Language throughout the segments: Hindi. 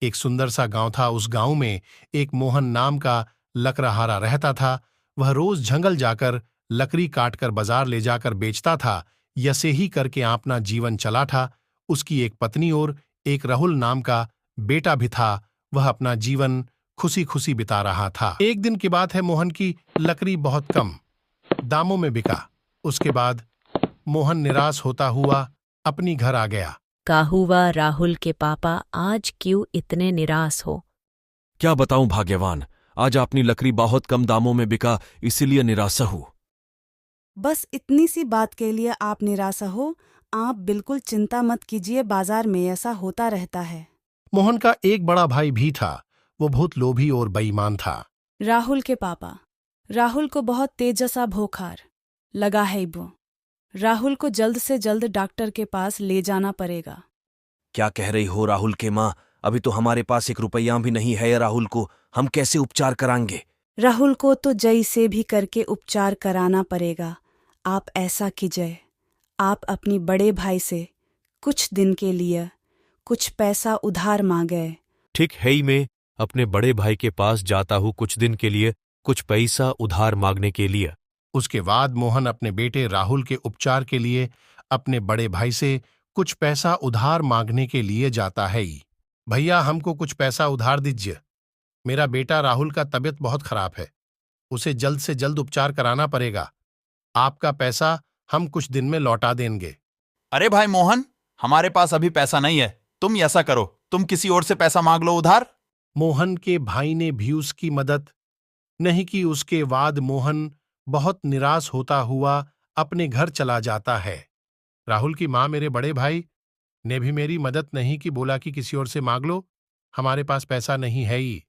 एक सुंदर सा गांव था। उस गांव में एक मोहन नाम का लकड़हारा रहता था। वह रोज जंगल जाकर लकड़ी काटकर बाजार ले जाकर बेचता था। यसे ही करके अपना जीवन चला था। उसकी एक पत्नी और एक राहुल नाम का बेटा भी था। वह अपना जीवन खुशी खुशी बिता रहा था। एक दिन की बात है, मोहन की लकड़ी बहुत कम दामों में बिका। उसके बाद मोहन निराश होता हुआ अपनी घर आ गया। का हुआ राहुल के पापा, आज क्यों इतने निराश हो? क्या बताऊं भाग्यवान, आज अपनी लकड़ी बहुत कम दामों में बिका, इसीलिए निराशा हूं। बस इतनी सी बात के लिए आप निराशा हो? आप बिल्कुल चिंता मत कीजिए, बाजार में ऐसा होता रहता है। मोहन का एक बड़ा भाई भी था। वो बहुत लोभी और बेईमान था। राहुल के पापा, राहुल को बहुत तेजसा बुखार लगा है। वो राहुल को जल्द से जल्द डॉक्टर के पास ले जाना पड़ेगा। क्या कह रही हो राहुल के माँ? अभी तो हमारे पास 1 रुपया भी नहीं है। राहुल को हम कैसे उपचार कराएंगे? राहुल को तो जैसे भी करके उपचार कराना पड़ेगा। आप ऐसा कीजिए, आप अपनी बड़े भाई से कुछ दिन के लिए कुछ पैसा उधार मांगे। ठीक है ही, मैं अपने बड़े भाई के पास जाता हूँ कुछ दिन के लिए कुछ पैसा उधार मांगने के लिए। उसके बाद मोहन अपने बेटे राहुल के उपचार के लिए अपने बड़े भाई से कुछ पैसा उधार मांगने के लिए जाता है। भैया, हमको कुछ पैसा उधार दीजिए। मेरा बेटा राहुल का तबीयत बहुत खराब है। उसे जल्द से जल्द उपचार कराना पड़ेगा। आपका पैसा हम कुछ दिन में लौटा देंगे। अरे भाई मोहन, हमारे पास अभी पैसा नहीं है। तुम ऐसा करो, तुम किसी और से पैसा मांग लो उधार। मोहन के भाई ने भी उसकी मदद नहीं की। उसके बाद मोहन बहुत निराश होता हुआ अपने घर चला जाता है। राहुल की माँ, मेरे बड़े भाई ने भी मेरी मदद नहीं की, बोला कि किसी और से मांग लो, हमारे पास पैसा नहीं है ही।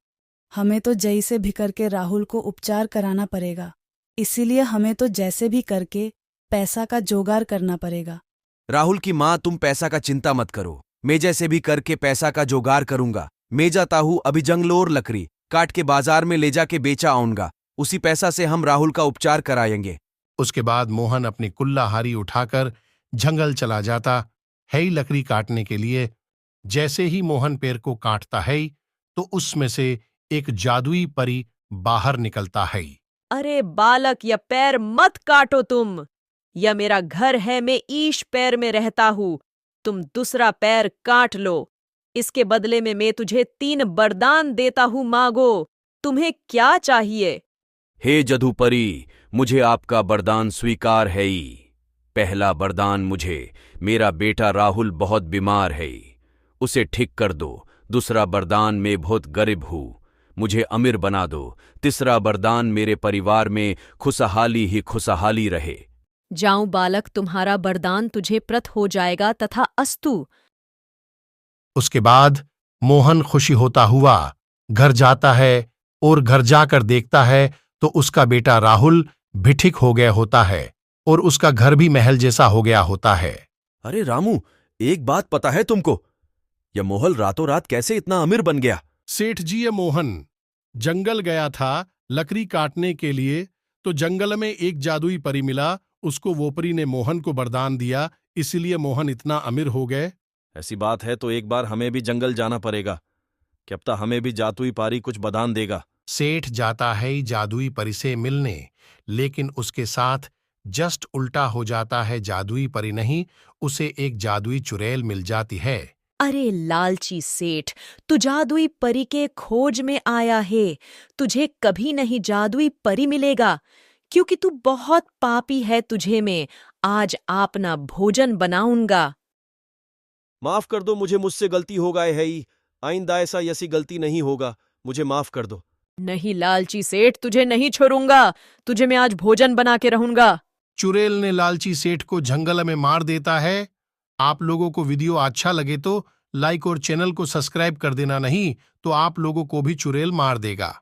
हमें तो जैसे भी करके राहुल को उपचार कराना पड़ेगा, इसीलिए हमें तो जैसे भी करके पैसा का जुगाड़ करना पड़ेगा। राहुल की माँ, तुम पैसा का चिंता मत करो, मैं जैसे भी करके पैसा का जुगाड़ करूंगा। मैं जाता हूँ अभी जंगलोर लकड़ी काट के बाजार में ले जाके बेचा आऊंगा। उसी पैसा से हम राहुल का उपचार कराएंगे। उसके बाद मोहन अपनी कुल्लाहारी उठाकर जंगल चला जाता है लकड़ी काटने के लिए। जैसे ही मोहन पेड़ को काटता है तो उसमें से एक जादुई परी बाहर निकलता है। अरे बालक, यह पैर मत काटो तुम। यह मेरा घर है, मैं ईश पैर में रहता हूँ। तुम दूसरा पैर काट लो। इसके बदले में मैं तुझे 3 वरदान देता हूँ, मांगो। तुम्हें क्या चाहिए? हे जदुपरी, मुझे आपका वरदान स्वीकार है। पहला वरदान मुझे, मेरा बेटा राहुल बहुत बीमार है, उसे ठीक कर दो। दूसरा वरदान, मैं बहुत गरीब हूँ, मुझे अमीर बना दो। तीसरा वरदान, मेरे परिवार में खुशहाली ही खुशहाली रहे। जाऊं बालक, तुम्हारा वरदान तुझे प्रत हो जाएगा तथा अस्तु। उसके बाद मोहन खुशी होता हुआ घर जाता है और घर जाकर देखता है तो उसका बेटा राहुल भी ठीक हो गया होता है और उसका घर भी महल जैसा हो गया होता है। अरे रामू, एक बात पता है तुमको? यह मोहन रातों रात कैसे इतना अमीर बन गया? सेठ जी, ये मोहन जंगल गया था लकड़ी काटने के लिए, तो जंगल में एक जादुई परी मिला। उसको वो परी ने मोहन को वरदान दिया, इसीलिए मोहन इतना अमीर हो गए। ऐसी बात है तो एक बार हमें भी जंगल जाना पड़ेगा। क्या पता हमें भी जादुई पारी कुछ वरदान देगा। सेठ जाता है जादुई परी से मिलने, लेकिन उसके साथ जस्ट उल्टा हो जाता है। जादुई परी नहीं, उसे एक जादुई चुड़ैल मिल जाती है। अरे लालची सेठ, तू जादुई परी के खोज में आया है। तुझे कभी नहीं जादुई परी मिलेगा, क्योंकि तू बहुत पापी है। तुझे मैं आज अपना भोजन बनाऊंगा। माफ कर दो, मुझसे गलती हो गई है। आइंदा ऐसा ऐसी गलती नहीं होगा, मुझे माफ कर दो। नहीं लालची सेठ, तुझे नहीं छोड़ूंगा। तुझे मैं आज भोजन बना के रहूंगा। चुड़ैल ने लालची सेठ को जंगल में मार देता है। आप लोगों को वीडियो अच्छा लगे तो लाइक और चैनल को सब्सक्राइब कर देना, नहीं तो आप लोगों को भी चुड़ैल मार देगा।